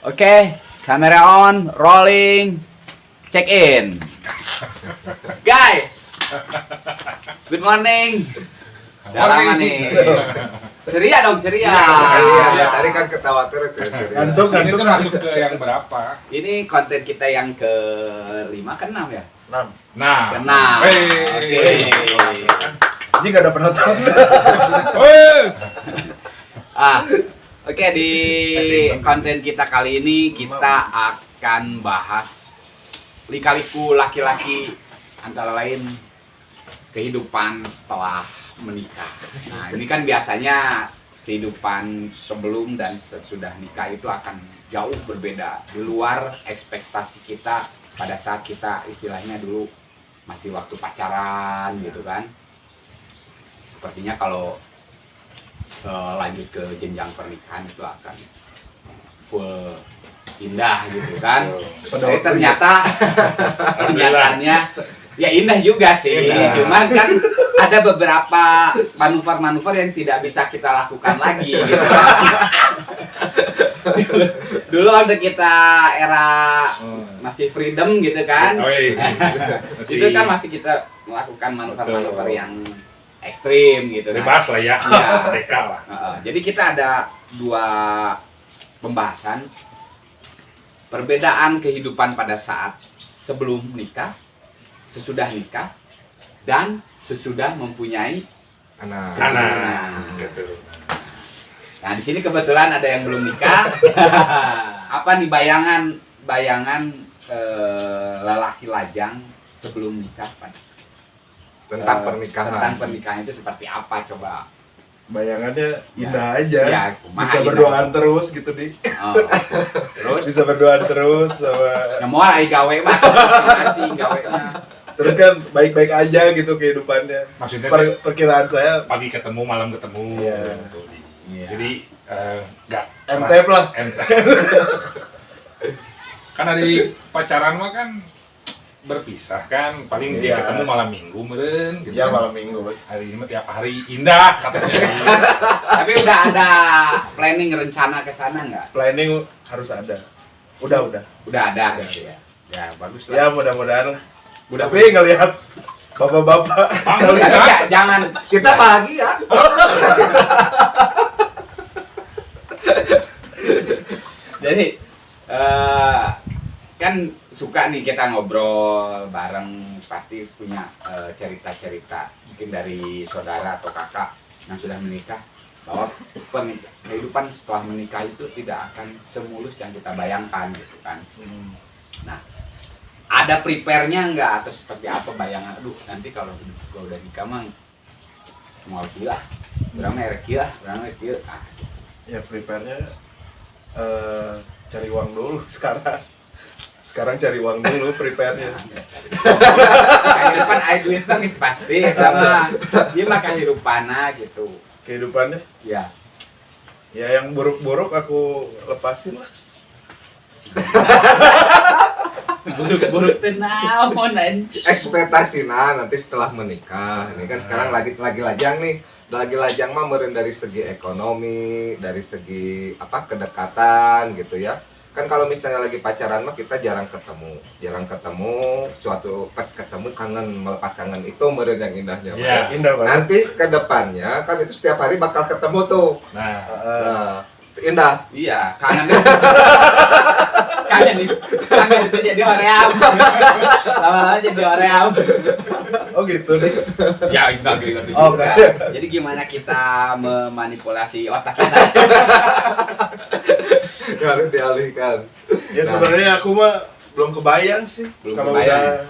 Oke, kamera on, rolling, check in. Guys, good morning. Udah lama nih. Ceria dong, ceria. Iya, tadi kan ketawa terus ya. Ngantuk, Ini ngantuk. tuh masuk ke yang berapa? Ini konten kita yang ke-5 ke-6 ya? 6. Nah, Ke-6. Oke. Ini gak ada penonton. Oke, di konten kita kali ini kita akan bahas lika-liku laki-laki, antara lain kehidupan setelah menikah. Nah, ini kan biasanya kehidupan sebelum dan sesudah nikah itu akan jauh berbeda, di luar ekspektasi kita pada saat kita istilahnya dulu masih waktu pacaran gitu kan. Sepertinya kalau lanjut ke jenjang pernikahan itu akan full indah gitu kan. Tapi ternyata kenyataannya ya indah juga sih, cuman kan ada beberapa manuver-manuver yang tidak bisa kita lakukan lagi gitu. Dulu waktu kita era masih freedom gitu kan, itu kan masih kita melakukan manuver-manuver yang ekstrim gitu. Bebas lah ya, TK lah. Jadi kita ada dua pembahasan perbedaan kehidupan pada saat sebelum nikah, sesudah nikah, dan sesudah mempunyai Anak. Gitu. Nah, di sini kebetulan ada yang belum nikah. Apa nih bayangan lelaki lajang sebelum nikah, Pak? Tentang pernikahan. Tentang pernikahan itu seperti apa coba? Bayangannya indah aja. Ya, kumaha bisa indah. berduaan terus gitu di. Terus Bisa berduaan terus sama. ya mau ai gawe mah masih gawe mah. Terus kan baik-baik aja gitu kehidupannya. Maksudnya Perkiraan saya pagi ketemu, malam ketemu. Iya. Gitu. Iya. Jadi nggak entep lah. entep. Kan dari pacaran mah kan berpisah kan, paling dia Iya. ketemu malam minggu meren gitu. Ya kan. malam minggu bos. Hari ini mah tiap hari indah katanya. Tapi udah ada planning rencana ke sana nggak? Planning harus ada. Udah. Udah ada gitu ya. Ya bagus lah. Ya mudah-mudahan lah. Udah Tapi ngelihat bapak-bapak Bang, Tapi ya, jangan Kita bahagia. jadi kan suka nih kita ngobrol bareng, pasti punya cerita-cerita mungkin dari saudara atau kakak yang sudah menikah, bahwa kehidupan setelah menikah itu tidak akan semulus yang kita bayangkan gitu kan. Nah, ada prepare-nya nggak atau seperti apa bayangan? Aduh, nanti kalau udah nikah mah mau gila, berapa merek gila, berapa merek gila. Ah, ya prepare-nya cari uang dulu sekarang cari uang dulu prepare-nya. kehidupan air duit nangis pasti sama dia mah kehidupannya gitu Kehidupannya ya. ya yang buruk-buruk aku lepasin lah. Buruk-buruk tenaon Ekspektasina nanti setelah menikah. Ini kan sekarang lagi lajang nih. Lagi lajang mah meureun dari segi ekonomi, dari segi kedekatan gitu ya. Kan kalau misalnya lagi pacaran mah kita jarang ketemu, suatu pas ketemu kangen, melepas kangen, itu meureun yang indahnya. Iya. Indah banget. Nanti ke depannya kan itu setiap hari bakal ketemu tuh. Nah, Nah, indah. iya kangen itu jadi oream lama-lama jadi oream Oh gitu nih. ya enggak gitu Oh, juga. enggak. Jadi gimana kita memanipulasi otak kita? Harus dialihkan. Ya sebenarnya aku mah belum kebayang sih. Belum Kalau kebayang.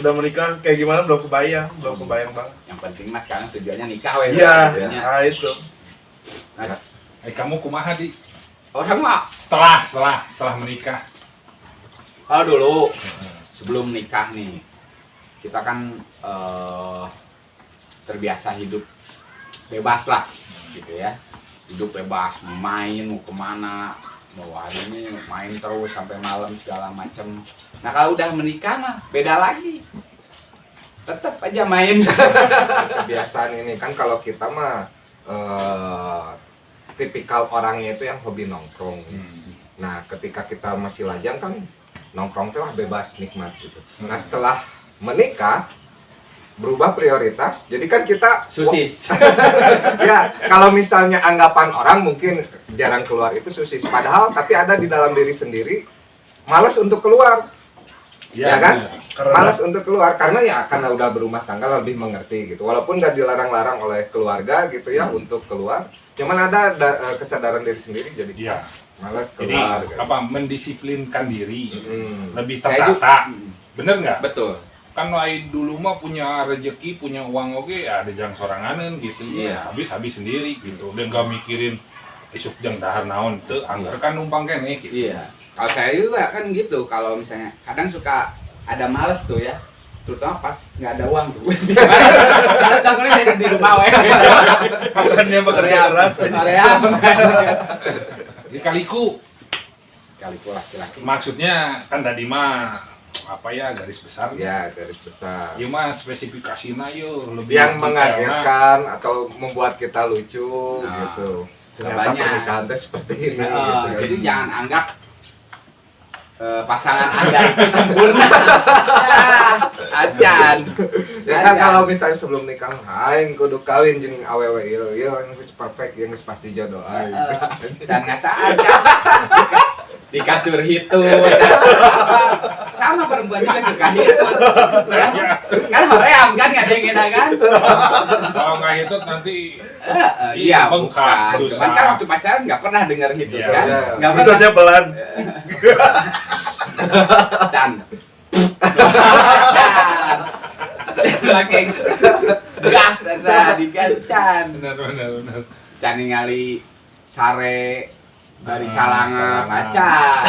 udah menikah kayak gimana belum kebayang banget. Yang penting mas sekarang tujuannya nikah weh. Iya, Tujuannya. nah itu. kamu kumaha di Orang mah setelah menikah? kalau dulu sebelum nikah nih kita kan terbiasa hidup bebas lah gitu ya, hidup bebas, main mau kemana, mau hari ini main terus sampai malam segala macem. Nah kalau udah menikah mah beda lagi, tetap aja main. Kebiasaan ini kan kalau kita mah tipikal orangnya itu yang hobi nongkrong. Nah, ketika kita masih lajang kan nongkrong teh lah bebas nikmat gitu. Nah, setelah menikah berubah prioritas. Jadi kan kita Susis. ya, kalau misalnya anggapan orang mungkin jarang keluar itu susis. Padahal tapi ada di dalam diri sendiri malas untuk keluar. Ya kan? Malas untuk keluar karena ya karena udah berumah tangga lebih mengerti gitu. Walaupun gak dilarang-larang oleh keluarga gitu ya untuk keluar. Cuman ada kesadaran diri sendiri jadi Iya. malas Jadi keluar. gitu. mendisiplinkan diri, lebih Saya tertata. Bener nggak? Betul. Kan lain dulu mah punya rezeki, punya uang oke, ya ada jang soranganen gitu. Iya. Habis sendiri gitu. Dan gak mikirin isuk jang dahar naon teu angker kan numpang kene gitu. Iya. Kalau saya juga kan gitu. Kalau misalnya kadang suka ada males tuh ya. Terutama pas nggak ada uang tuh. Harus nongkrongnya di rumah we. Makanya bekerja keras aja. Soream. Di kaliku Kaliku laki-laki. maksudnya kan tadi mah apa ya garis besar. Ya, garis besar. Ieu mah spesifikasina yo lebih Yang detailna. mengagetkan atau membuat kita lucu Nah, gitu. Ternyata banyak. pernikahan teh seperti ini Nah, gitu kan. jadi jangan anggap pasangan Anda itu sempurna. Acan. Ya kan kalau misalnya sebelum nikah, aing kudu kawin jeung awewe ieu, ieu geus perfect, ieu geus pasti jodoh aing. Jangan ngasaan. Di kasur hitut. Sama perempuan juga suka hitut. Kan hoream kan ngadengin kan? Kalau nggak hitut nanti Iya, bengkak, bukan. susah. Cuman kan waktu pacaran nggak pernah dengar hitut Iya. kan? Iya. Nggak Itu pernah. aja pelan. Can. Can. Pakai gas asa digancan. benar. Can ningali sare dari Ah, calanga calanga. kacan.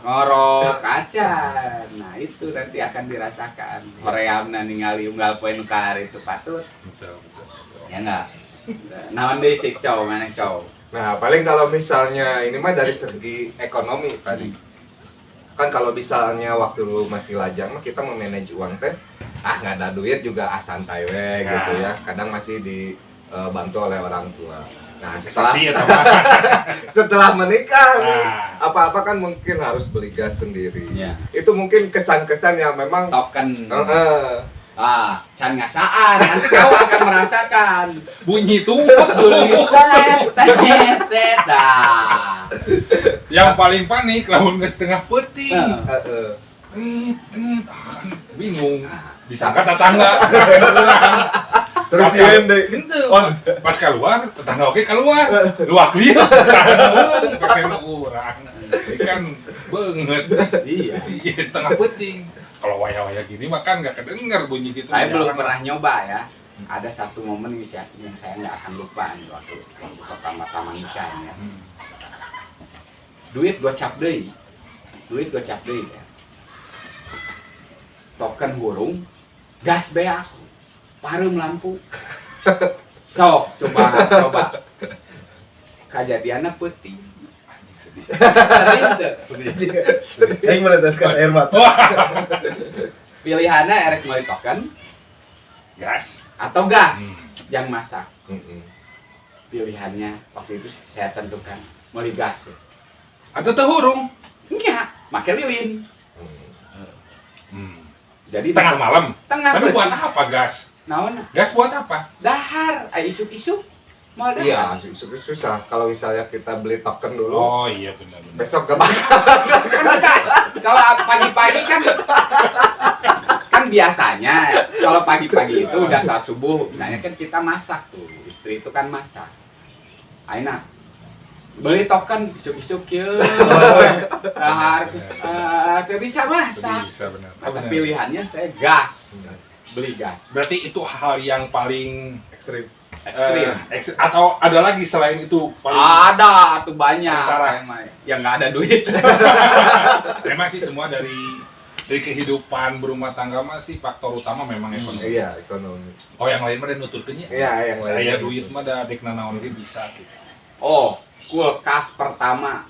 Ngorok kacan. Nah, itu nanti akan dirasakan. Horeamna ningali unggal poe nu kaar itu patut. Betul. Ya enggak? Naon deui cik cow, mana cow? Nah, paling kalau misalnya ini mah dari segi ekonomi tadi. Kan kalau misalnya waktu dulu masih lajang mah kita memanage uang teh nggak ada duit juga santai we gitu ya. Kadang masih dibantu oleh orang tua. Nah, Investasi ya teman. setelah menikah nih, Nah. apa-apa kan mungkin harus beli gas sendiri. Iya. Itu mungkin kesan-kesan yang memang Token. eh, Can ngasaan. Nanti kau akan merasakan Bunyi tuh tet. Dah. yang paling panik lamun geus tengah peuting. eh. Kan bingung. Disangka tetangga. Terus Pas sieun deui. Ente. Pas keluar, tetangga oke keluar. Luak dia. Tahan urang, pakai urang. Ini kan banget. Iya. Iya, tengah peuting. Kalau waya-waya gini mah kan nggak kedenger bunyi gitu. Saya belum Jarang. pernah nyoba ya. Ada satu momen yang saya nggak akan lupa nih waktu pertama nikah ya. Duit gocap deui. Ya. Token burung, gas beak, pareum lampu. Sok, coba. Kejadiannya peuting. Anjing sedih. Sering teu? Sedih. Aing meneteskan air mata. Pilihannya erek meuli token Gas. atau gas Hmm. yang masak. Mm-mm. Pilihannya waktu itu saya tentukan meuli gas. Ya. Atau teu hurung. Enggak, make lilin. Hmm. Jadi Tengah malam. Tengah Tapi buat berarti. apa gas? Naon? Gas buat apa? Dahar, isuk-isuk. Mau dahar. Iya, susah. Kalau misalnya kita beli token dulu, Oh iya benar. besok kebakar. Kalau pagi-pagi kan biasanya kalau pagi-pagi itu udah saat subuh, misalnya kan kita masak tuh, istri itu kan masak. Aina beli token isuk-isuk kieu. Dahar teu bisa masak. Bisa benar. Maka pilihannya saya gas. Beli gas. Berarti itu hal yang paling Ekstrim. Ekstrim. atau ada lagi selain itu paling Ada tuh banyak Parah. saya mah. Yang nggak ada duit. memang sih semua dari kehidupan berumah tangga mah sih faktor utama memang ekonomi. Iya, ekonomi. Oh yang lain mah ada nuturkeunnya. Iya, yang lain. Saya duit mah da dek nanaon ge bisa gitu. Oh, kulkas pertama.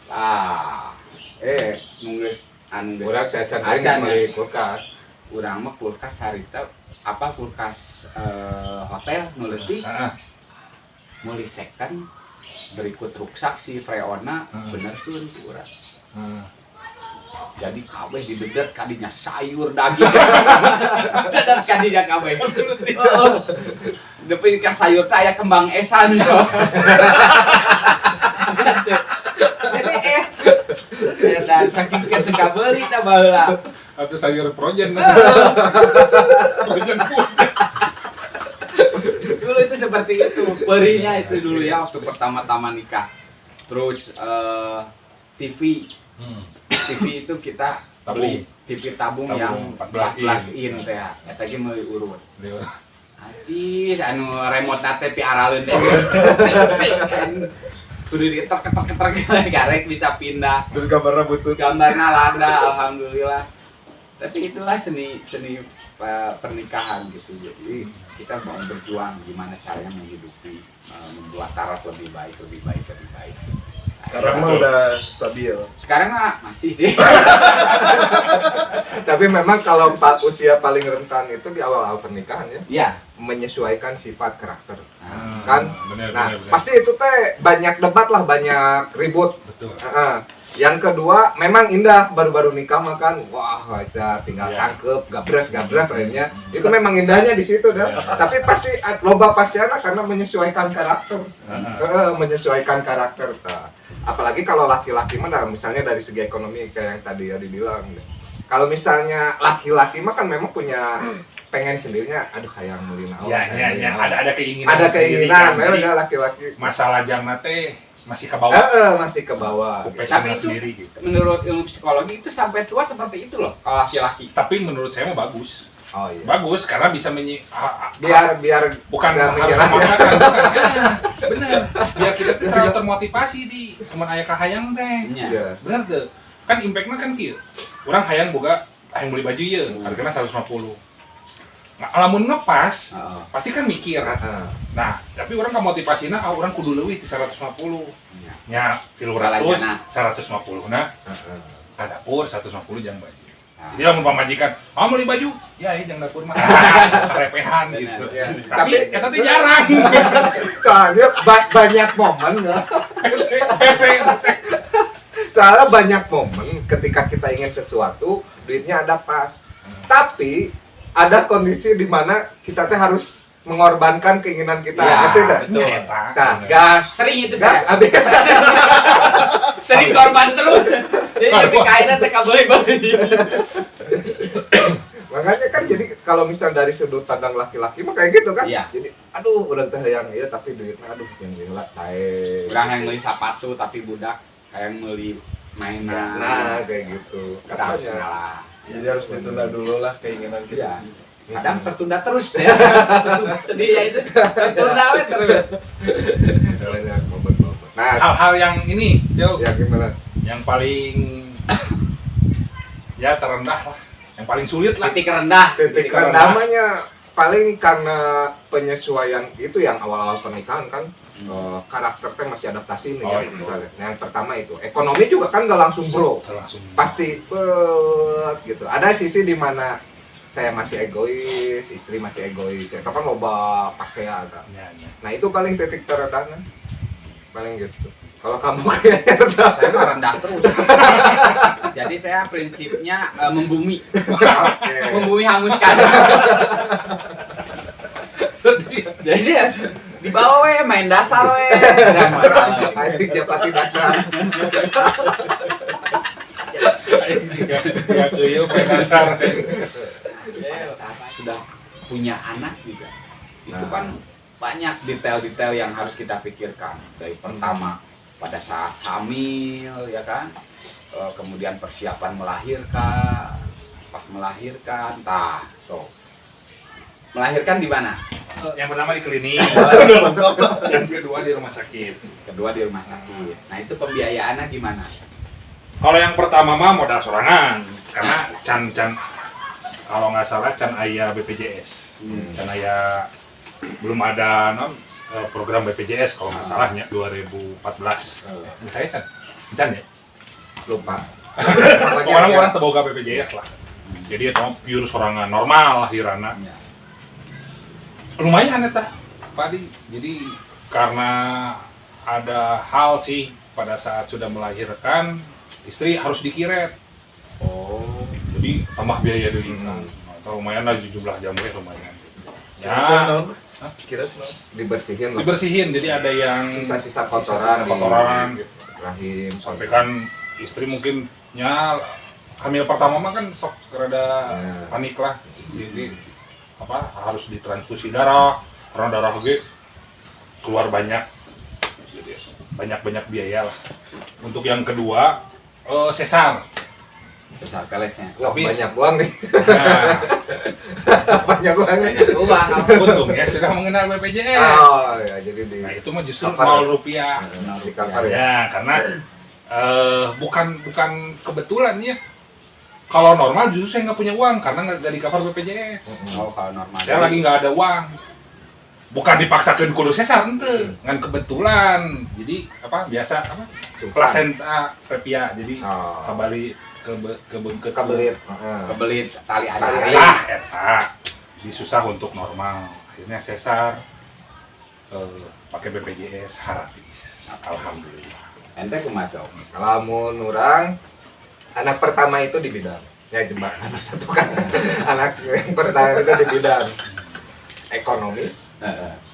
Nunggus anu Urang saya can Acan, beli kulkas. urang mah kulkas harita kulkas hotel nu leutik Heeh. meuli second berikut ruksak si Freona benerkeun ku urang. Jadi kabeh didedet kadinya sayur daging. Dedet kadinya kabeh. Depi ka sayur teh aya kembang esan. Jadi es. Dan saking keun teu beuli tah baheula. Atau sayur projen. Projen pun. Dulu itu seperti itu, perinya itu dulu ya waktu pertama-tama nikah. Terus TV itu kita beli TV tabung yang 14 in teh. Eta ge meuli urut. Asis anu remote na teh piaraleun teh. Kudu diketer-keter garek bisa pindah. Terus gambarnya butut. Gambarnya lada alhamdulillah. Tapi itulah seni pernikahan gitu. Jadi kita mau berjuang gimana caranya menghidupi, membuat taraf lebih baik. Sekarang mah udah stabil. Sekarang mah masih sih. Tapi memang kalau usia paling rentan itu di awal-awal pernikahan ya, Iya. menyesuaikan sifat karakter. Nah, Kan? Bener. Pasti itu teh banyak debat lah, banyak ribut. Betul. Yang kedua, memang indah baru-baru nikah mah kan, wah kita tinggal tangkep, gabras akhirnya. Itu memang indahnya di situ dah. Tapi pasti loba pasiana karena menyesuaikan karakter. Menyesuaikan karakter. Apalagi kalau laki-laki mah misalnya dari segi ekonomi kayak yang tadi ya dibilang. Kalau misalnya laki-laki mah kan memang punya pengen sendirinya, aduh hayang meuli naon. Ya, ada keinginan. Ada keinginan, sendiri, memang kan. ada laki-laki. Masalah jangna teh masih ke bawah. Masih ke bawah. Gitu. Tapi itu sendiri gitu. menurut ilmu psikologi itu sampai tua seperti itu loh kalau laki-laki. Tapi menurut saya mah bagus. Oh iya. Bagus karena bisa Biar bukan nggak harus menyerah ya. memaksakan, bukan. Bener. Biar kita tuh selalu termotivasi di teman aya kahayang teh. Iya. Bener tuh. Kan impactnya kan kieu. Urang hayang boga hayang beli baju ieu, hargana 150. Nah, lamun ngepas, pasti kan mikir. Nah, tapi orang kamotivasina orang kudu leuwih ti 150. Nya 300 150 nah. Ka dapur 150 jang baju. Jadi lamun pamajikan, "Mau beli baju?" "Ya, jang dapur mah." Karepehan gitu. Ya. Tapi eta teh jarang. Soalnya banyak momen ya. Pese teh. Soalnya banyak momen ketika kita ingin sesuatu, duitnya ada pas. Tapi ada kondisi di mana kita teh harus mengorbankan keinginan kita. Ya, Ngerti tak? betul. Nah, gas Sering itu gas saya. abis Sering korban terus. Jadi lebih kaya teh kabeli-beli. makanya kan jadi kalau misal dari sudut pandang laki-laki mah kayak gitu kan. Iya. Jadi aduh urang teh yang ieu tapi duitnya aduh yang lila tae. Urang yang meuli sepatu tapi budak kayak meuli mainan. Nah, kayak gitu. Katanya Katanya. lah. Jadi harus ditunda dulu lah keinginan kita Iya. sih. Kadang tertunda terus ya. Sedihnya itu tertunda we terus. Banyak momen-momen. Nah, Hal-hal yang ini, Cok, ya gimana? yang paling ya terendah lah, yang paling sulit lah. Titik rendah. Titik rendahnya paling karena penyesuaian itu yang awal-awal pernikahan kan. Karakter teh masih adaptasi nih ya, Iya. misalnya. Nah, yang pertama itu ekonomi juga kan nggak langsung bro, Langsung pasti gitu. Ada sisi di mana saya masih egois, istri masih egois, itu kan loba pasea kan. Ya. Nah itu paling titik terendahnya, paling gitu. Kalau kamu kayaknya rendah, Saya mah rendah terus. Jadi saya prinsipnya membumi. Oke. Membumi hanguskan. sedih. Jadi ya di bawah we main dasar we. Udah masalah. Asik japati dasar. Ya keuyeul penasar. Pada saat sudah punya anak juga, itu kan banyak detail-detail yang harus kita pikirkan dari pertama pada saat hamil ya kan, kemudian persiapan melahirkan, pas melahirkan, melahirkan di mana? Yang pertama di klinik, yang kedua di rumah sakit. Kedua di rumah sakit. Nah itu pembiayaannya gimana? Kalau yang pertama mah modal sorangan, karena can kalau nggak salah can aya BPJS, can aya belum ada program BPJS kalau nggak salahnya 2014. Saya can ya. Lupa. Orang-orang teboga BPJS lah. Jadi itu pure sorangan normal lahirana. Lumayan eta Padi. Jadi karena ada hal sih pada saat sudah melahirkan istri harus dikiret. Oh. Jadi tambah biaya deui kan. Atau lumayan lah jumlah jamurnya lumayan. Ya. Ya, Kira tuh. Dibersihin lah. dibersihin jadi ada yang Sisa-sisa sisa-sisa kotoran, kotoran gitu. rahim Sampai kan istri mungkin hamil pertama mah kan sok rada Ya. panik lah istri harus ditransfusi darah karena darah ge keluar banyak, jadi banyak biaya lah. Untuk yang kedua sesar. Besar pelesnya. Wah, Tapi- banyak uang nih. Nah, Banyak uang nih. Banyak uang. untung ya sudah mengenal BPJS. Oh ya, jadi di Nah itu mah justru Cover. 0 rupiah. di cover ya. Ya karena bukan kebetulan ya. Kalau normal justru saya nggak punya uang karena nggak di cover BPJS. Oh, kalau normal. Saya lagi nggak ada uang. Bukan dipaksakan kudu sesar ente, ngan kebetulan. Jadi biasa Susah. plasenta previa. Jadi Oh. kembali ke bengket. Kebelit. Kebelit tali Tali ari. Eta disusah untuk normal. Akhirnya sesar pakai BPJS gratis. Alhamdulillah. Ente kumaha Cok? Lamun orang anak pertama itu di bidang. Ya jembak nomor satu kan. Anak yang pertama itu di bidang ekonomis.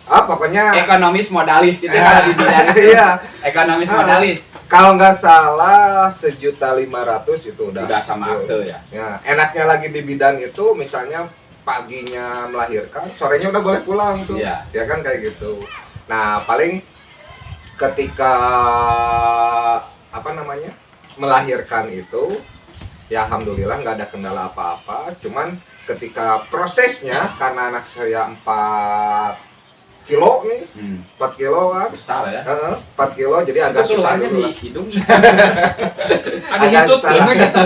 Pokoknya Ekonomis modalis itu kalau di bidang itu. iya. Ekonomis modalis. Kalau nggak salah 1.500.000 itu udah Sama akte ya. Ya, enaknya lagi di bidang itu misalnya paginya melahirkan, sorenya udah boleh pulang tuh. Iya. Ya kan kayak gitu. Nah, paling ketika melahirkan itu ya alhamdulillah nggak ada kendala apa-apa, cuman ketika prosesnya karena anak saya 4 kilo nih, 4 kilo kan. Besar ya. 4 kilo jadi agak Itu susah keluarnya dulu di lah. hidung. Ada Agak gitu, salah. karena gitu.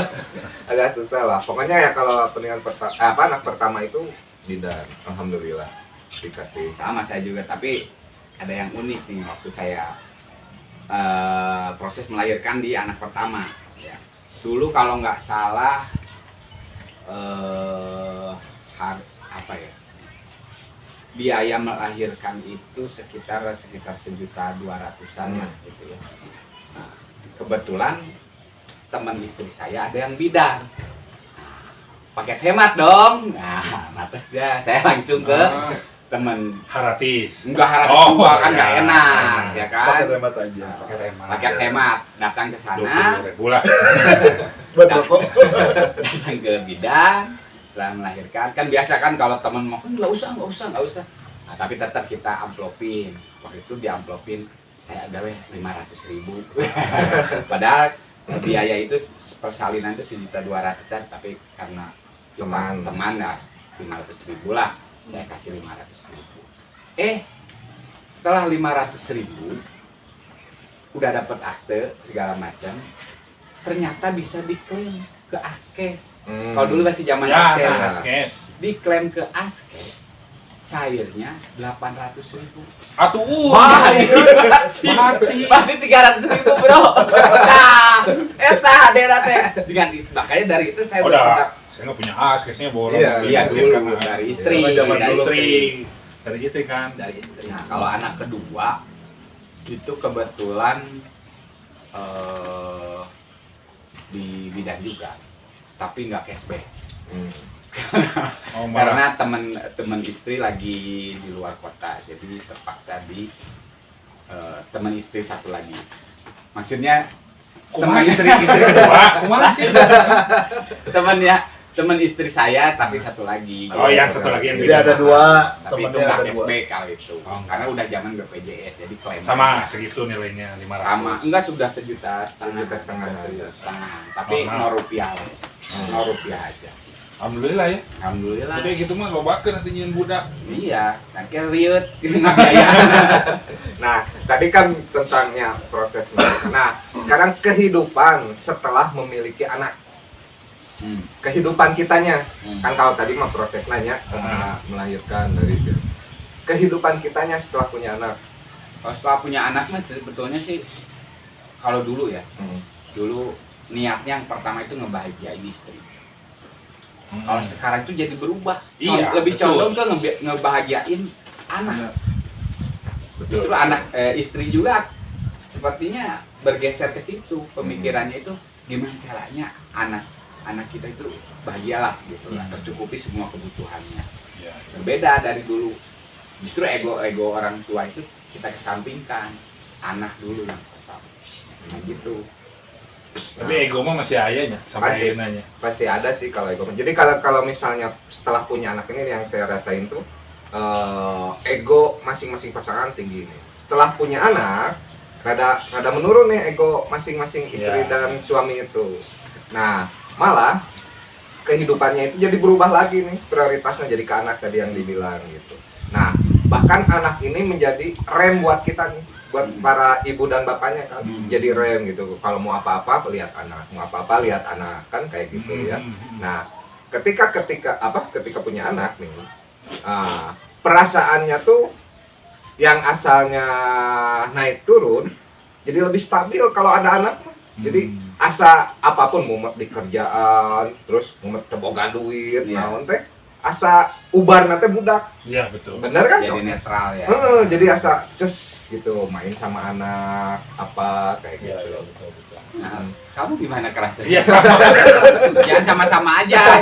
Agak susah lah. Pokoknya ya kalau anak pertama itu bidan, alhamdulillah dikasih. Sama saya juga, tapi ada yang unik nih waktu saya proses melahirkan di anak pertama ya. Dulu kalau nggak salah biaya melahirkan itu sekitar 1.200.000-an lah gitu ya. Nah, kebetulan teman istri saya ada yang bidan. Paket hemat dong. Nah, ya saya langsung ke teman. Haratis. Enggak harap juga kan nggak enak ya kan. Pakai hemat aja. Pakai hemat. Paket hemat datang ke sana, 20.000 lah. Buat rokok. datang ke bidan setelah melahirkan kan biasa kan kalau teman mau nggak usah. Nah, tapi tetap kita amplopin. Waktu itu diamplopin saya ada 500.000. Padahal biaya itu persalinan itu 1.200.000-an, tapi karena teman ya 500.000 lah, saya kasih 500.000. Setelah 500.000 udah dapat akte segala macam, ternyata bisa diklaim ke Askes. Kalau dulu masih zaman Ya, Askes, nah, Askes. diklaim ke Askes, cairnya 800.000. Atuh, Mati. mati. Berarti 300.000 bro. Nah, eta hadera teh. Dengan makanya dari itu saya Udah, saya nggak punya Askesnya bolong. Iya, dulu Karena dari istri, Iya, zaman dari dulu. istri. Dari istri kan. Dari istri. Nah, kalau anak kedua itu kebetulan di bidan juga, tapi nggak cashback. Oh, marah. Karena teman istri lagi di luar kota, jadi terpaksa di teman istri satu lagi. Maksudnya Kumaha istri kedua, kumaha sih? teman istri saya tapi satu lagi. Oh, yang satu lagi yang Jadi ada dua, Tapi itu temennya nggak ada dua. cashback kali itu. Karena udah zaman BPJS jadi klaim. Sama segitu nilainya 500. Sama, enggak sudah 1,5 juta. 1,5 juta. Tapi Normal. 0 rupiah. 0 rupiah aja. Alhamdulillah ya. Alhamdulillah. Jadi gitu mah lobakeun nanti nyeun budak. Iya, akhirnya riut biaya. Nah, tadi kan tentangnya proses melahirkan. Nah, sekarang kehidupan setelah memiliki anak. Kehidupan kitanya. Kan kalau tadi mah proses nanya melahirkan dari itu. Kehidupan kitanya setelah punya anak. Kalau setelah punya anak mah sebetulnya sih kalau dulu ya. Dulu niatnya yang pertama itu ngebahagiain istri. Kalau sekarang itu jadi berubah. Iya, Lebih betul. condong ke ngebahagiain anak. Justru anak istri juga sepertinya bergeser ke situ pemikirannya itu gimana caranya anak kita itu bahagialah gitu lah, tercukupi semua kebutuhannya. Ya. Berbeda dari dulu, justru ego orang tua itu kita kesampingkan, anak dulu yang pertama gitu. Tapi ego mah masih ayahnya sampai akhirnya. Pasti ada sih kalau ego. Jadi kalau misalnya setelah punya anak ini yang saya rasain tuh ego masing-masing pasangan tinggi nih. Setelah punya anak rada menurun nih ego masing-masing istri dan suami itu. Nah, malah kehidupannya itu jadi berubah lagi nih, prioritasnya jadi ke anak tadi yang dibilang gitu. Nah, bahkan anak ini menjadi rem buat kita nih, buat para ibu dan bapaknya kan, jadi rem gitu. Kalau mau apa-apa lihat anak, mau apa-apa lihat anak kan kayak gitu ya. Nah, ketika punya anak nih, perasaannya tuh yang asalnya naik turun jadi lebih stabil kalau ada anak. Jadi asa apapun mumet di kerjaan, terus mumet teboga duit, naon teh asa ubar nanti budak. Iya betul. Bener kan? Jadi netral ya. Jadi asa ces gitu, main sama anak apa kayak gitu. Betul. Nah, kamu gimana kerasnya? Iya. Jangan sama-sama aja.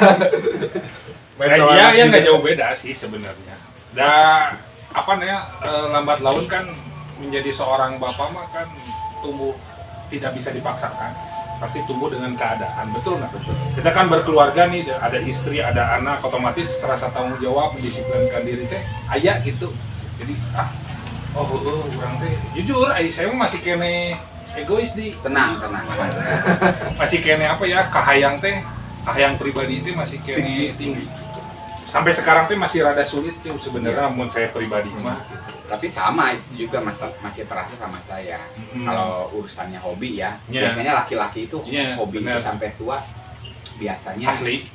Iya nggak jauh beda sih sebenarnya. Dan apa namanya lambat laun kan menjadi seorang bapak mah kan tumbuh tidak bisa dipaksakan, pasti tumbuh dengan keadaan, betul nggak? Betul. Kita kan berkeluarga nih, ada istri, ada anak, otomatis rasa tanggung jawab, mendisiplinkan diri teh, ayah gitu. Jadi orang teh, jujur, saya masih kene egois di. Tenang. Masih kene apa ya, kahayang pribadi itu masih kene tinggi. Sampai sekarang teh masih rada sulit sih sebenarnya, namun saya pribadi mah. Tapi sama juga masih terasa sama saya. Kalau urusannya hobi ya, biasanya laki-laki itu hobi itu sampai tua biasanya asli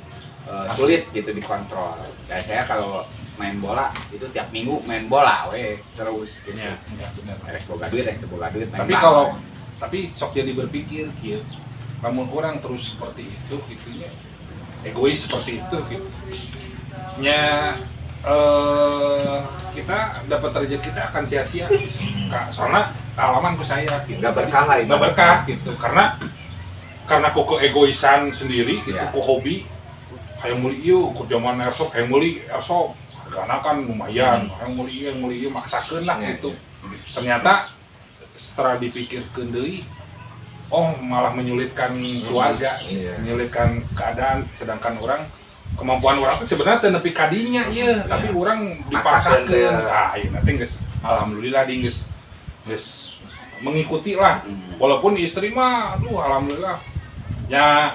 sulit gitu dikontrol. Kayak saya kalau main bola itu tiap minggu main bola, terus gitu. Ya, benar. Rek boga duit, Tapi tapi sok jadi berpikir kieu. Namun orang terus seperti itu gitunya. Egois seperti itu gitu. Kita dapat rezeki kita akan sia-sia. Soalnya pengalamanku saya gitu. Nggak berkah gitu. Karena ku keegoisan sendiri gitu, ku hobi hayang meuli ieu, ku zaman airsoft hayang meuli airsoft. Hargana kan lumayan, hayang meuli ieu maksakeun lah gitu. Ternyata setelah dipikirkeun deui, malah menyulitkan keluarga, menyulitkan keadaan, sedangkan kemampuan orang itu sebenarnya nepi kadinya tapi orang dipaksakan. Nanti guys, alhamdulillah guys mengikuti lah. Walaupun istri mah, alhamdulillah ya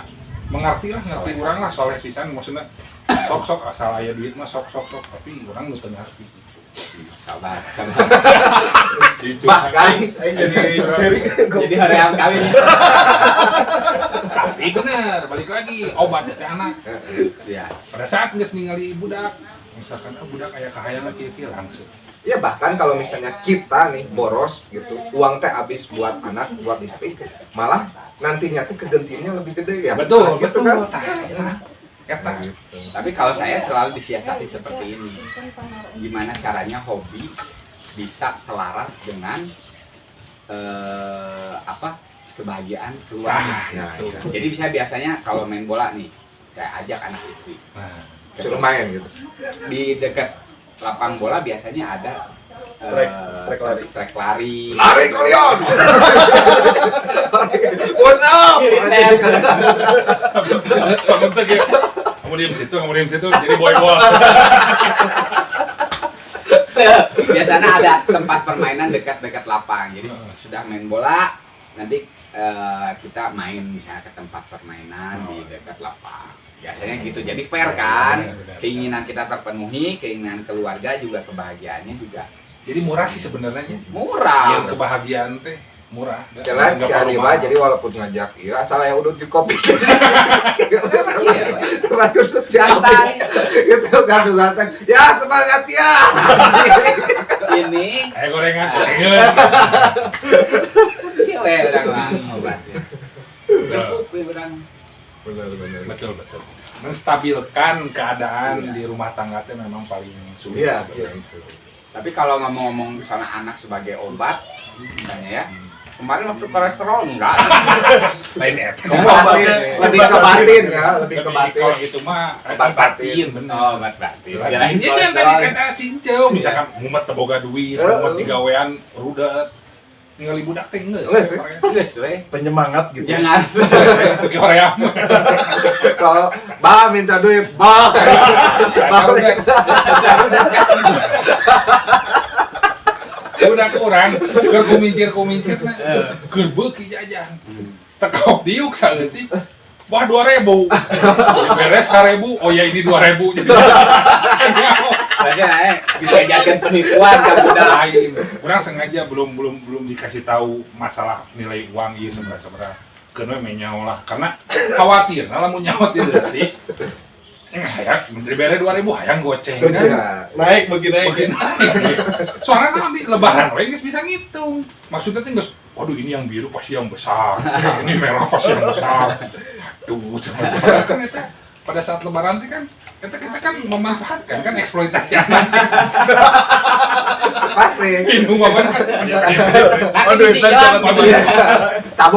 ngerti orang lah soleh pisan, maksudnya sok asal aya duit mah sok tapi orang nu teu ngarti. Sabar. Bahkan jadi hoream kawin. Tapi bener, balik lagi obat teh anak. Ya. Pada saat geus ningali budak, misalkan budak aya kahayang kieu langsung. Ya bahkan kalau misalnya kita nih boros gitu, uang teh habis buat anak, buat istri, malah nantinya tuh kegentiannya lebih gede ya. Betul. Kata. Tapi kalau saya selalu disiasati seperti ini, gimana caranya hobi bisa selaras dengan kebahagiaan keluarga. Jadi biasanya kalau main bola nih, saya ajak anak istri, suruh main gitu. Di dekat lapang bola biasanya ada trek lari. Lari kalian. What's up? Kamu diam situ, jadi boy. Biasanya ada tempat permainan dekat lapang. Jadi sudah main bola, nanti kita main misalnya ke tempat permainan di dekat lapang. Biasanya gitu. Jadi fair kan? Keinginan kita terpenuhi, keinginan keluarga juga, kebahagiaannya juga. Jadi murah sih sebenarnya. Murah. Yang kebahagiaan teh murah. Jalan si Anima, jadi walaupun ngajak, asal ya udut di kopi. Santai. Gitu kan juga. Ya semangat ya. Ini. Kayak gorengan. Iya, orang obatnya. Cukup orang. Benar. Betul. Menstabilkan keadaan di rumah tangga itu memang paling sulit sebenarnya. Tapi kalau ngomong-ngomong misalnya anak sebagai obat, misalnya ya, Kemarin waktu kolesterol enggak. Lain eta. Lebih ke batin ya, lebih ke batin. Kalau itu mah Obat batin bener. Oh, obat batin. Ini yang tadi kata Sinco, misalkan mumet teboga duit, mumet digawean rudet. Ningali budak teh geus. Geus we. Penyemangat gitu. Jangan. Bagi hoream. Kalau bah minta duit, bah. Udah kurang, keur kumincir na. Keur beuki jajan. Tekok diuk saeutik. Wah 2.000. Beres 1.000. Oh ya ini 2.000. Jadi Bisa jadikan penipuan kan udah. lain. Orang sengaja belum dikasih tahu masalah nilai uang ieu seberapa. Keun we menyaho lah karena khawatir lamun nyawa ti detik. Hayang menteri bere 2.000 hayang goceng kan. Naik begini. Soalnya nanti lebaran we geus bisa ngitung. Maksudnya teh geus waduh ini yang biru pasti yang besar. Ini merah pasti yang besar. Aduh, kan eta pada saat lebaran teh kan kita kan memanfaatkan kan eksploitasi anak. Pasti. Minum apa kan? Aduh,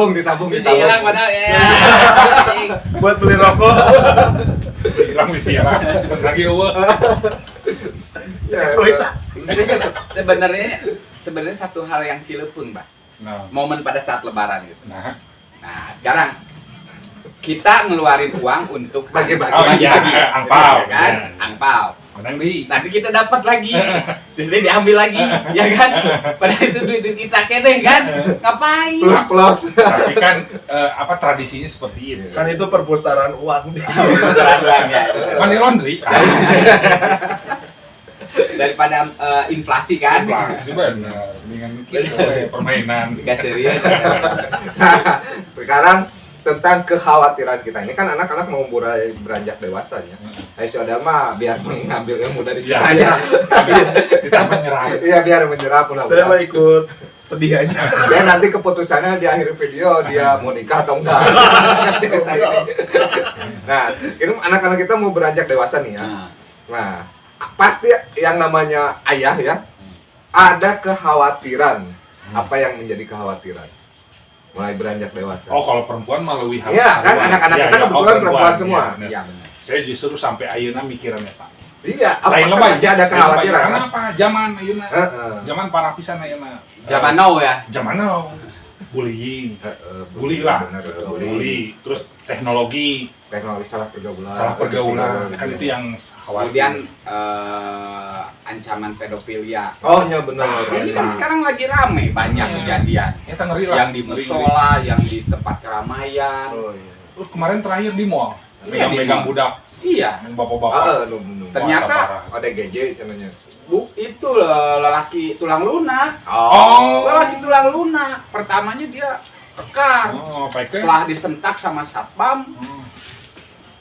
Ditabung. bisa hilang padahal ya. Buat beli rokok. Hilang bisa hilang. Pas lagi eueuh. Eksploitasi. Jadi sebenarnya satu hal yang cilepung, Pak. Nah, Momen pada saat lebaran gitu. nah. Nah, sekarang kita ngeluarin uang untuk Bagi-bagi. Oh iya, angpau. kan? Angpau. Menang di. Nanti kita dapat lagi. Terus diambil lagi, ya kan? Padahal itu duit kita kene kan? Ngapain? Plus. Tapi kan apa tradisinya seperti itu. Kan itu perputaran uang. Beneran ya. Money laundry. Daripada inflasi kan? Inflasi benar. Dengan kita permainan. Gak serius. Nah, sekarang tentang kekhawatiran kita ini kan anak-anak mau beranjak dewasa ya. Sudah mah biar mengambil ilmu dari Ya, kita ya. kita menyerah. Iya biar menyerap Saya mau ikut sedih aja. Ya nanti keputusannya di akhir video dia mau nikah atau enggak. Nah, ini anak-anak kita mau beranjak dewasa nih ya. Nah, pasti yang namanya ayah ya ada kekhawatiran. Apa yang menjadi kekhawatiran? Mulai beranjak dewasa. Oh, kalau perempuan mah leuwih Iya, kan anak-anak kita kebetulan perempuan semua. Iya, Iya benar. Saya justru sampai ayeuna mikirannya Pak. Iya, Lain apa masih ada kekhawatiran Karena kan? apa? Zaman ayeuna. Heeh. Zaman parah pisan ayeuna. Zaman now ya. Zaman now. Bullying. Heeh, Bully lah. benar, Bully. Terus teknologi, teknologi salah pergaulan. salah pergaulan. Kan itu yang Kemudian khawatir. ancaman pedofilia. Oh, iya benar. Ini kan sekarang lagi rame banyak Iya. kejadian. Eta ngeri lah. Yang di Ngeri. musola, yang di tempat keramaian. Oh iya. Kemarin terakhir di mall. Iya, di Megang mall. budak. Iya. Yang bapak-bapak. Ternyata ODGJ cenanya. itu lelaki tulang lunak. Oh. Lelaki tulang lunak. Pertamanya dia kekar. Oh, pakai. Setelah disentak sama satpam,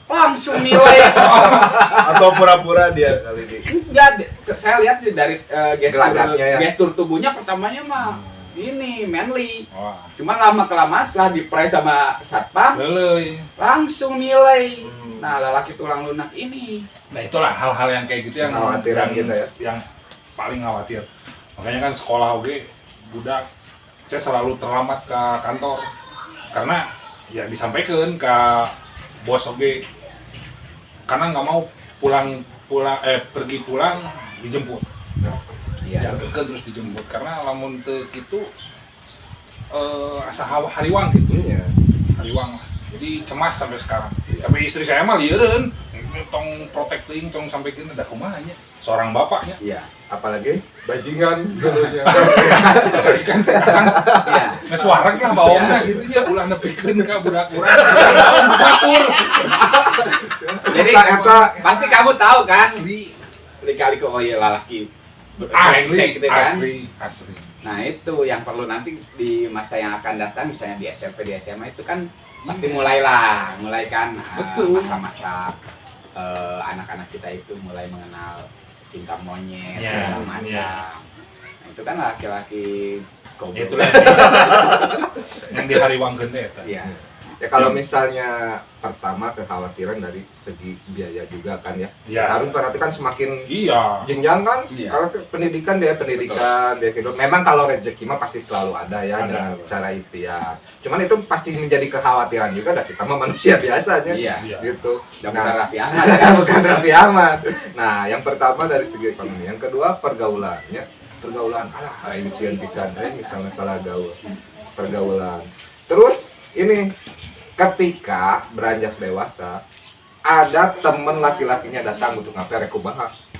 langsung nilai. Atau pura-pura dia kali ini. Enggak, saya lihat dari Gelagatnya ya. gestur tubuhnya pertamanya mah ini manly. Wah. Cuman lama-kelamaan setelah dipres sama satpam, Leleuy. langsung nilai. Nah, lelaki tulang lunak ini. Nah, itulah hal-hal yang kayak gitu yang Kekhawatiran kita ya. yang paling khawatir. Makanya kan sekolah oke budak saya selalu terlambat ke kantor karena ya disampaikan ke bos oke karena nggak mau pergi pulang dijemput. Iya. Jagakeun terus dijemput karena lamun teu kitu asa hariwang gitu. Iya. Hariwang lah. Jadi cemas sampai sekarang. Sampai istri saya mah lieureun, tong protecting, tong sampaikeun da kumaha nya. Seorang bapaknya. Iya. Apalagi bajingan dulunya. Kan Iya. geus wareg lah baongna gitu nya ulah nepikeun ka budak urang. Batur. Jadi pasti kamu tahu kan? Kali-kali kok lalaki Asli, gitu kan? asli. Nah, itu yang perlu nanti di masa yang akan datang misalnya di SMP, di SMA itu kan pasti mulai kan Betul. masa-masa anak-anak kita itu mulai mengenal cinta monyet Ya, segala macam. ya. Nah, itu kan laki-laki goblok. Itulah yang dihariwangkeun teh eta. Iya. Ya kalau misalnya pertama kekhawatiran dari segi biaya juga kan ya. Iya. Harus perhatikan semakin Iya. jenjang kan. Iya. Kalau pendidikan dia gitu. Memang kalau rezeki mah pasti selalu ada ya Ada. dengan cara ikhtiar. Cuman itu pasti menjadi kekhawatiran juga dari kita mah manusia biasanya. Iya. Iya. Gitu. Bukan Nah, Raffi Ahmad ya, kan. bukan Raffi Ahmad. Nah, yang pertama dari segi ekonomi, yang kedua pergaulannya. Pergaulan, alah, ini sian pisan, misalnya salah gaul. Pergaulan. Terus ini ketika beranjak dewasa, ada temen laki-lakinya datang untuk ngapain rek bahas.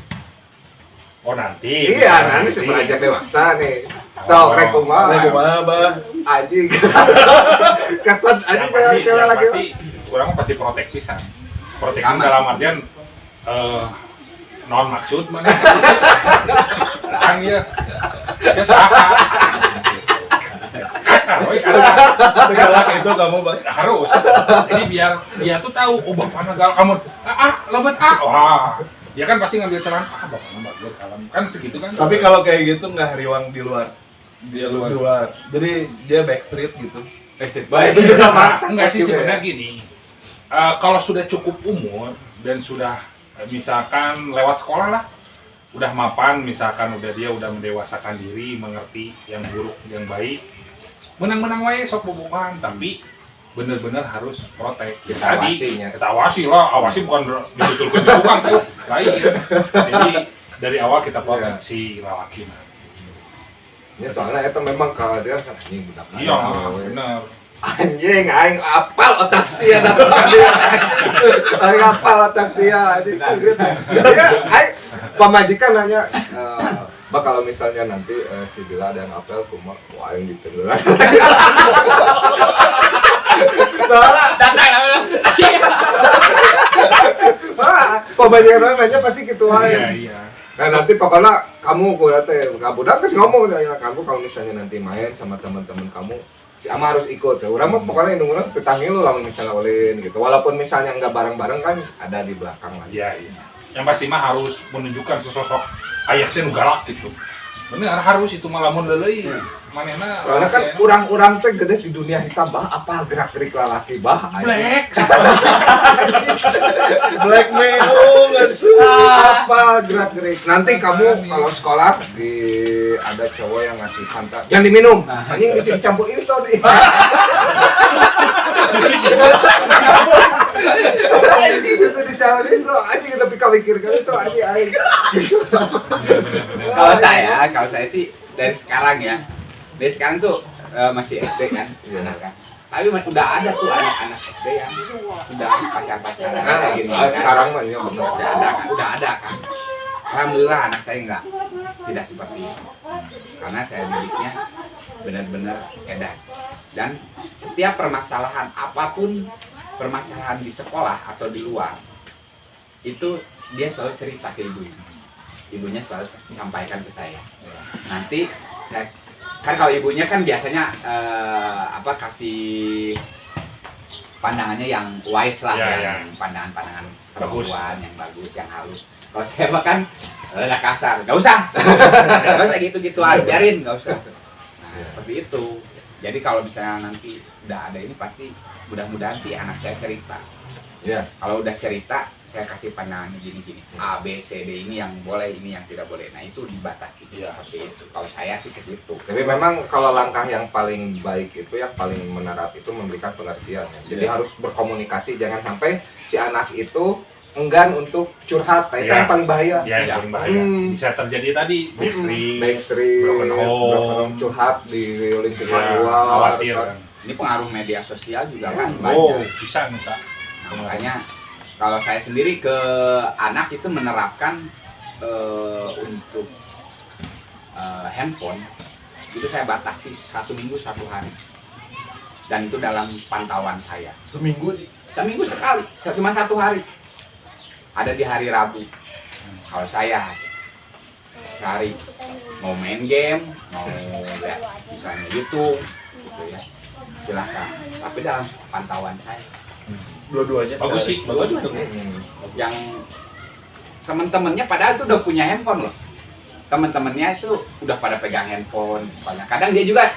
Oh nanti. Iya, nanti si beranjak dewasa nih. So, rek Nah, kumaha. kumaha, Bah? Anjing. Kesan anjing Yang kalau lagi. pasti orang pasti protek pisan. Protek Sama. dalam artian non maksud mana? Kan ya. Saya saha. Kasar, we, kasar. Segalak itu kamu, Bah. Harus. Jadi biar dia tuh tahu, oh bapak nagal kamu. Lobat wah. Dia kan pasti ngambil celana, bapak nagal kalam. Kan segitu kan. Tapi kalau kayak gitu nggak hariwang di luar. Dia luar. Jadi dia backstreet gitu. Baik, itu juga mantap. Enggak sih juga ya. sebenarnya gini. Kalau sudah cukup umur dan sudah misalkan lewat sekolah lah, udah mapan, misalkan udah dia udah mendewasakan diri, mengerti yang buruk, yang baik, menang-menang wae sok bobogan, tapi bener-bener harus protek. Kita Tadi awasinya. kita awasi lah, awasi bukan dibetulkan di tukang tuh, lain. Jadi dari awal kita proteksi lelaki. Ya soalnya itu memang kekhawatiran kan anjing budak. Iya, bener. Anjing, aing apal otak sia datang dia. Aing apal otak sia anjing gitu. Aing pamajikan nanya Bah kalau misalnya nanti si Bila ada yang apel kumaha wah aing ditenggelan. Soalnya Datang siapa? pamajikan nanya pasti gitu Iya, aja. iya. Nah nanti pokoknya kamu budak kasih ngomong ya kamu kalau misalnya nanti main sama teman-teman kamu si Ama harus ikut ya. Urang mah pokoknya indung urang tetangga lu lamun misalnya ulin gitu. Walaupun misalnya enggak bareng-bareng kan ada di belakang lagi. Iya, iya. Yang pasti mah harus menunjukkan sesosok ayah teh nu galak gitu. Bener harus itu mah lamun leuleuy. Manehna Soalnya kan urang-urang teh gede di dunia hitam bah apa gerak-gerik lalaki bah. black. Blackmail nggak sih? Apa gerak-gerik. Nanti kamu kalau sekolah di ada cowok yang ngasih Fanta, jangan diminum. Anjing bisa dicampur ini tuh di. Anjing bisa dicampur ini tuh. Anjing udah pikir kan itu anjing aing. Kalau saya sih dari sekarang ya. Dari sekarang tuh masih SD kan, Iya. anak kan. Tapi udah ada tuh anak-anak SD yang udah pacar-pacaran kayak gini. kan. Sekarang mah ya bener. Udah ada kan. Alhamdulillah anak saya tidak seperti itu. Karena saya didiknya benar-benar edan. Dan setiap permasalahan apapun, permasalahan di sekolah atau di luar, itu dia selalu cerita ke ibunya. Ibunya selalu sampaikan ke saya. Nanti saya kan kalau ibunya kan biasanya kasih pandangannya yang wise lah, Ya, yang pandangan-pandangan Bagus. perempuan yang bagus, yang halus. Kalau saya mah kan udah kasar, nggak usah, nggak usah gitu-gituan, biarin, nggak usah. Nah seperti itu. Jadi kalau misalnya nanti udah ada ini pasti mudah-mudahan sih anak saya cerita. Iya. Kalau udah cerita, saya kasih pandangannya gini-gini. A, B, C, D ini yang boleh, ini yang tidak boleh. Nah itu dibatasi Iya. seperti itu. Kalau saya sih ke situ. Tapi memang kalau langkah yang paling baik itu yang paling menerap itu memberikan pengertian ya. Jadi Iya. harus berkomunikasi, jangan sampai si anak itu enggan untuk curhat. Nah, itu Iya. yang paling bahaya. Ya, yang paling bahaya. Bisa terjadi tadi backstreet, Backstreet, broken home, curhat di lingkungan ya, luar. khawatir kan. kan. Ini pengaruh media sosial juga kan Oh, banyak. bisa nih Kak. Nah, makanya kalau saya sendiri ke anak itu menerapkan untuk handphone itu saya batasi 1 minggu 1 hari. Dan itu dalam pantauan saya. Seminggu Seminggu sekali, cuma 1 hari. Ada di hari Rabu. Kalau saya sehari mau main game, mau lihat misalnya YouTube, gitu ya, silahkan. Tapi dalam pantauan saya. dua-duanya. Bagus sih, bagus itu. Yang teman-temannya padahal itu udah punya handphone loh. Teman-temannya itu udah pada pegang handphone banyak. Kadang dia juga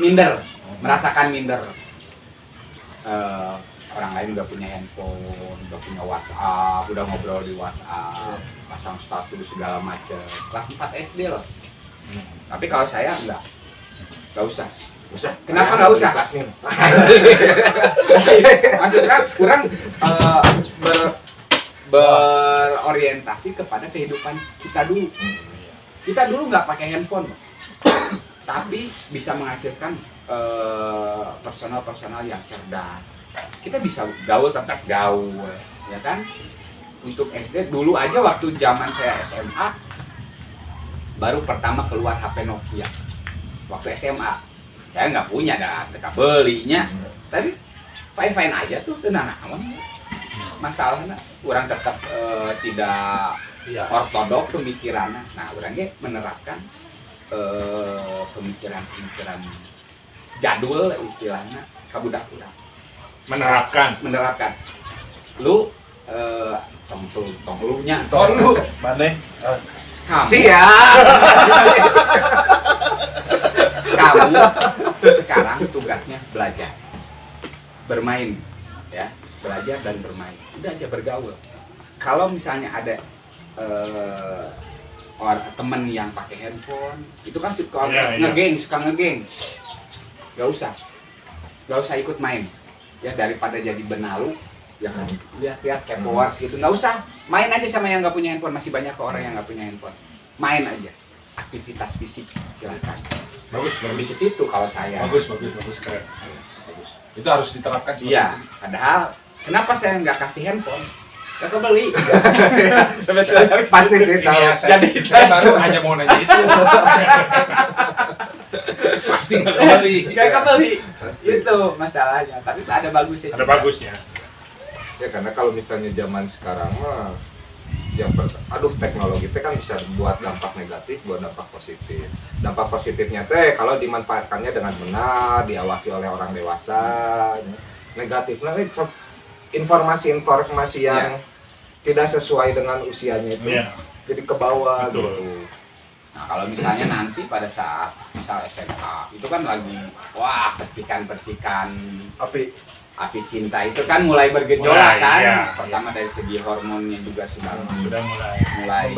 minder, merasakan minder. orang lain udah punya handphone, udah punya WhatsApp, udah ngobrol di WhatsApp, pasang status segala macam. Kelas 4 SD loh. Tapi kalau saya enggak usah. Kenapa nggak usah? Maksudnya kurang berorientasi kepada kehidupan kita dulu. Kita dulu nggak pakai handphone, tapi bisa menghasilkan personal yang cerdas. Kita bisa gaul, tetap gaul, ya kan? Untuk SD dulu aja waktu zaman saya SMA baru pertama keluar HP Nokia. Waktu SMA saya nggak punya, dah teka belinya, tapi fine aja tuh, tenang aman. Masalahnya orang tetap tidak ortodok pemikirannya. Nah, orangnya menerapkan pemikiran jadul istilahnya kabudak urang. Menerapkan. Lu tong lunya. Maneh. Kamu. Siap. Kamu sekarang tugasnya belajar, bermain, ya, belajar dan bermain. Udah aja bergaul. Kalau misalnya ada temen yang pakai handphone, itu kan kalau suka ngegeng, gak usah ikut main. Ya daripada jadi benalu, ya kan, lihat kepoers gitu, nggak usah. Main aja sama yang nggak punya handphone, masih banyak orang yang nggak punya handphone. Main aja, aktivitas fisik silakan. Bagus. Lebih ke situ kalau saya. Bagus, keren. Bagus. Itu harus diterapkan. Iya, padahal kenapa saya nggak kasih handphone? Gak kebeli. Pasti sih tahu. Saya baru hanya mau nanya itu. Pasti nggak kebeli. Gak kebeli. Itu masalahnya. Tapi ada bagusnya. Ada bagusnya. Ya karena kalau misalnya zaman sekarang mah teknologi itu kan bisa buat dampak negatif, buat dampak positif. Dampak positifnya kalau dimanfaatkannya dengan benar, diawasi oleh orang dewasa. Negatifnya informasi-informasi yang tidak sesuai dengan usianya itu jadi ke bawah gitu. Nah, kalau misalnya nanti pada saat misal SMA itu kan lagi percikan api cinta itu kan mulai bergejolak kan. Iya. Pertama dari segi hormonnya juga sudah mulai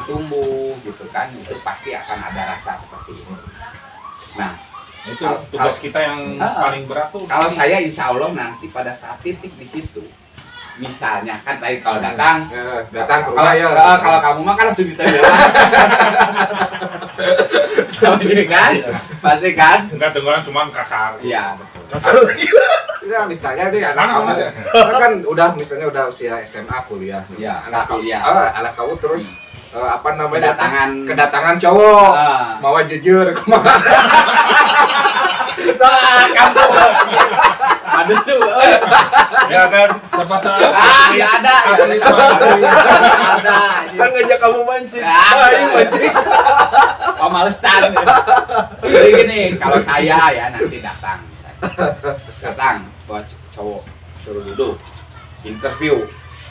tumbuh gitu kan. Itu pasti akan ada rasa seperti itu. Nah, itu tugas kita yang paling berat tuh. Kalau saya insya Allah nanti pada saat titik di situ, misalnya kan tadi kalau datang ke rumah ya. Kalau kamu mah kan langsung ditembak. Sama gini kan, pasti kan? Enggak, dengeran cuma kasar. Iya, betul. Kasar lagi. Ya misalnya deh anak Mana kamu kan udah usia SMA kuliah. Iya, anak kuliah. Anak kamu terus kedatangan cowok. Mau jujur kemana? Kamu ada su. Ya kan, siapa tahu. Nggak ada. Ada. Kan ngajak kamu mancing. Mancing. Oh, malesan. Jadi gini, kalau saya ya nanti datang buat cowok, suruh duduk, interview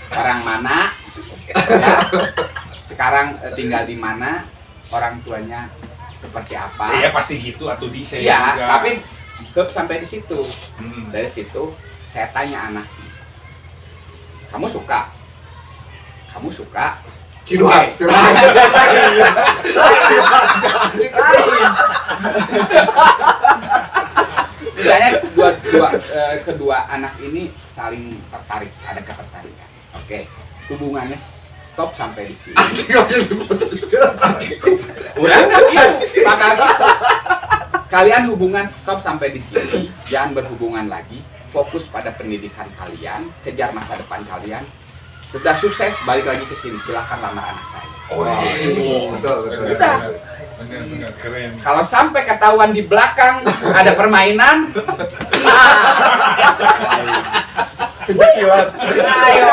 orang mana, ya, sekarang tinggal di mana, orang tuanya seperti apa. Iya pasti gitu atau di saya ya, juga. tapi sampai di situ. Dari situ saya tanya anak, kamu suka? Ciduhak. Misalnya kedua anak ini saling tertarik, ada ketertarikan. Oke, hubungannya stop sampai di sini. Kalian hubungan stop sampai di sini, jangan berhubungan lagi. Fokus pada pendidikan kalian, kejar masa depan kalian. Sudah sukses, balik lagi ke sini. Silahkan lamar anak saya. Betul. Benar, keren. Kalau sampai ketahuan di belakang ada permainan, Kejakilan. ayo.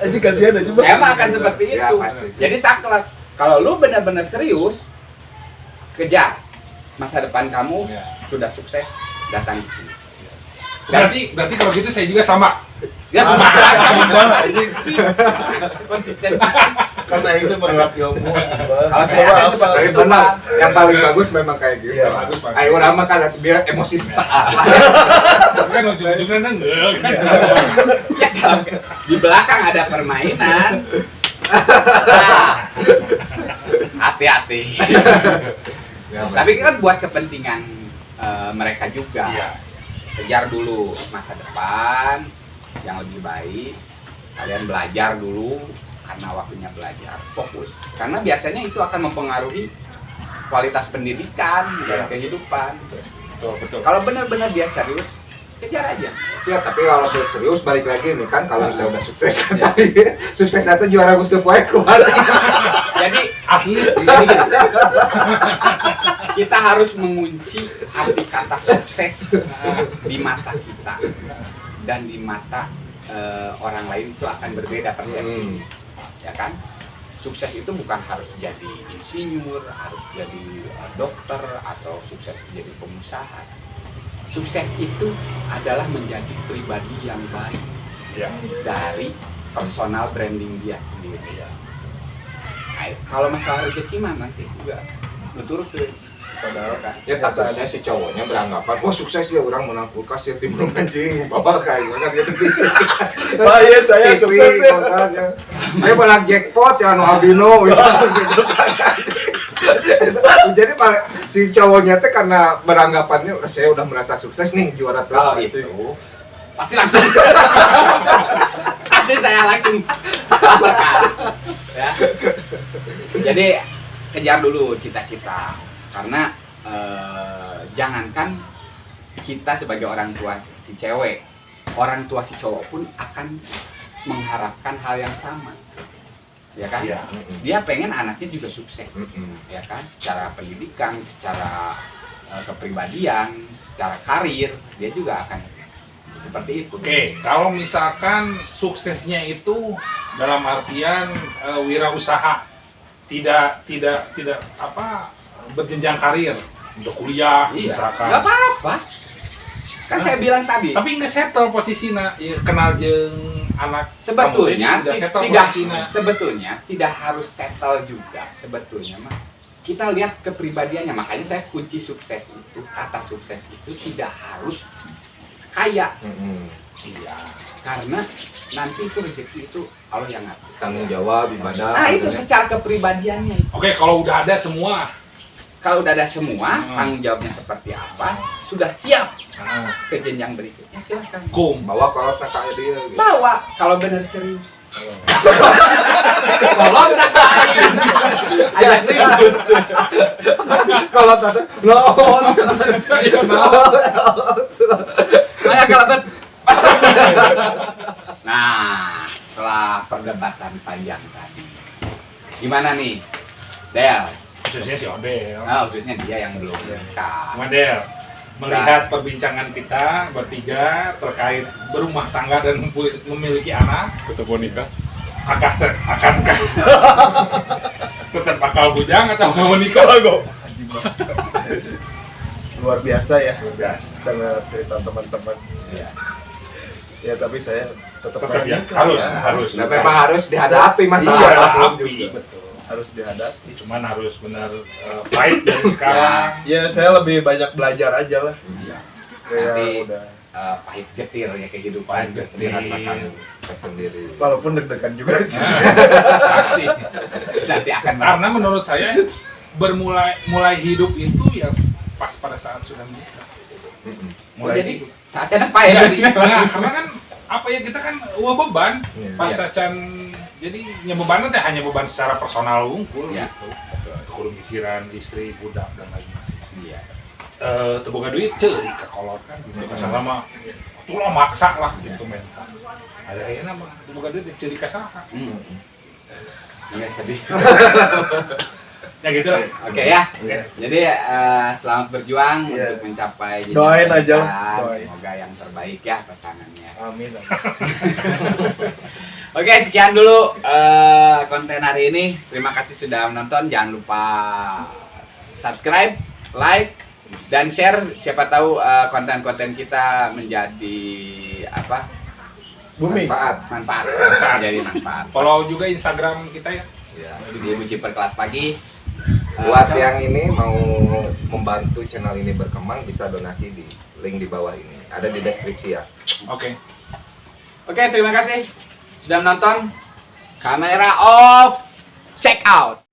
Aji kasihan aja. Saya mah akan seperti itu. Ya, pasti. Jadi saklek. Kalau lu benar-benar serius, kejar masa depan kamu. Sudah sukses, datang di sini. Berarti kalau gitu saya juga sama. Ya, Sama aja. konsisten. Karena itu menolak ilmu. Kalau saya Coba akan apa? seperti Tapi itu, benar, Pak. yang paling bagus memang kayak gitu. Iya, bagus, Pak. Ayo orang mah kan biar emosi saat lah. Tapi kan ujung-ujungnya enggak kan. Ya, kalau di belakang ada permainan. Nah, hati-hati. Ya, Tapi kan buat kepentingan mereka juga. Iya. Kejar dulu masa depan yang lebih baik. Kalian belajar dulu karena waktunya belajar. Fokus. Karena biasanya itu akan mempengaruhi kualitas pendidikan dan Iya. kehidupan. Betul. Kalau benar-benar dia serius, kejar aja. Ya, tapi kalau udah serius balik lagi nih kan kalau misalnya udah sukses Ya. tapi suksesnya tuh juara Gusti Poe kuat. Jadi Atlet. kita harus mengunci arti kata sukses di mata kita dan di mata orang lain itu akan berbeda persepsi, ya kan? Sukses itu bukan harus jadi insinyur, harus jadi dokter atau sukses jadi pengusaha. Sukses itu adalah menjadi pribadi yang baik Ya. dari personal branding dia sendiri. Nah, kalau masalah rezeki mah nanti juga betul tuh. Padahal Kan? Ya takutnya si cowoknya beranggapan, oh sukses ya orang menang kulkas ya tim anjing, bapak kayak gimana gitu. oh iya saya sukses ya. Saya menang jackpot ya anu albino misalnya gitu. Jadi si cowoknya teh karena beranggapannya saya udah merasa sukses nih juara terus. Kalau itu pasti langsung pasti saya langsung laporkan ya. Jadi kejar dulu cita-cita karena jangankan kita sebagai orang tua si cewek, orang tua si cowok pun akan mengharapkan hal yang sama, ya kan? Iya. Dia pengen anaknya juga sukses, ya kan? Secara pendidikan, secara kepribadian, secara karir, dia juga akan seperti itu. Oke, kalau misalkan suksesnya itu dalam artian wirausaha, tidak apa berjenjang karir untuk kuliah Iya, misalkan. nggak apa-apa. Kan saya bilang tadi, Tapi nggak settle posisinya, ya, kenal jeng anak. sebetulnya kamu tadi udah settle tidak posisinya. sebetulnya tidak harus settle juga sebetulnya mah. Kita lihat kepribadiannya, makanya saya kunci sukses itu, kata sukses itu tidak harus kaya. Iya, karena nanti itu rezeki itu Allah yang ngatur. Tanggung jawab ibadah. Nah, itu gitu ya. secara kepribadiannya itu. Oke, kalau udah ada semua. Kalau udah ada semua, tanggung jawabnya seperti apa, sudah siap Nah, ke jenjang berikutnya, silahkan. kum. Bawa kalau kakaknya dia gitu. Bawa, kalau benar serius. Kalau tak lain, ada ribut. Kalau tadi lawan. Maya kalau tak. Nah, setelah perdebatan panjang tadi, gimana nih, Del? Khususnya si Odel. Nah, khususnya dia yang belum nikah. Model melihat perbincangan kita bertiga terkait berumah tangga dan memiliki anak, ketemu nikah akankah tetap bakal bujang atau mau nikah? Luar biasa ya Luar biasa. dengar cerita teman-teman. Iya. Ya tapi saya tetap Tetap ya, nikah harus, ya. harus. Nah, memang harus dihadapi masalah Iya, apapun api, juga. betul. Harus dihadapi. Cuman harus benar fight dari sekarang. Ya saya lebih banyak belajar aja lah. Iya. Kayak Nanti udah. pahit getir ya kehidupan. Pahit getir. Dirasakan sendiri. Walaupun deg-degan juga sih. Nah, pasti. Nanti akan Karena menurut saya mulai hidup itu ya pas pada saat sudah menikah. Mulai jadi hidup. saatnya pahit. Nah, karena kan apa ya, kita kan beban Iya. pas sacan, jadi beban teh hanya beban secara personal unggul Iya. gitu. Kudu mikiran istri, budak dan lain-lain. Iya. Teboga duit ceurik ka kolot kan gitu. Kasana mah tulah maksa lah gitu mental. Ada ayeuna mah teboga duit ceurik ka saha. Iya sedih. Ya gitu lah. Oke ya. Iya. Jadi selamat berjuang Iya. untuk mencapai jenjang Doain aja lah, pernikahan. doain. Semoga yang terbaik ya pasangannya. Amin. Oke, sekian dulu konten hari ini. Terima kasih sudah menonton. Jangan lupa subscribe, like, dan share. Siapa tahu konten-konten kita menjadi apa? Bumi. Manfaat. Manfaat. Menjadi manfaat. Follow juga Instagram kita ya. Ya. di Ibu Ciper kelas pagi. Buat yang ini mau membantu channel ini berkembang bisa donasi di link di bawah ini. Ada di deskripsi ya. Oke. Oke, terima kasih sudah menonton. Kamera off, check out.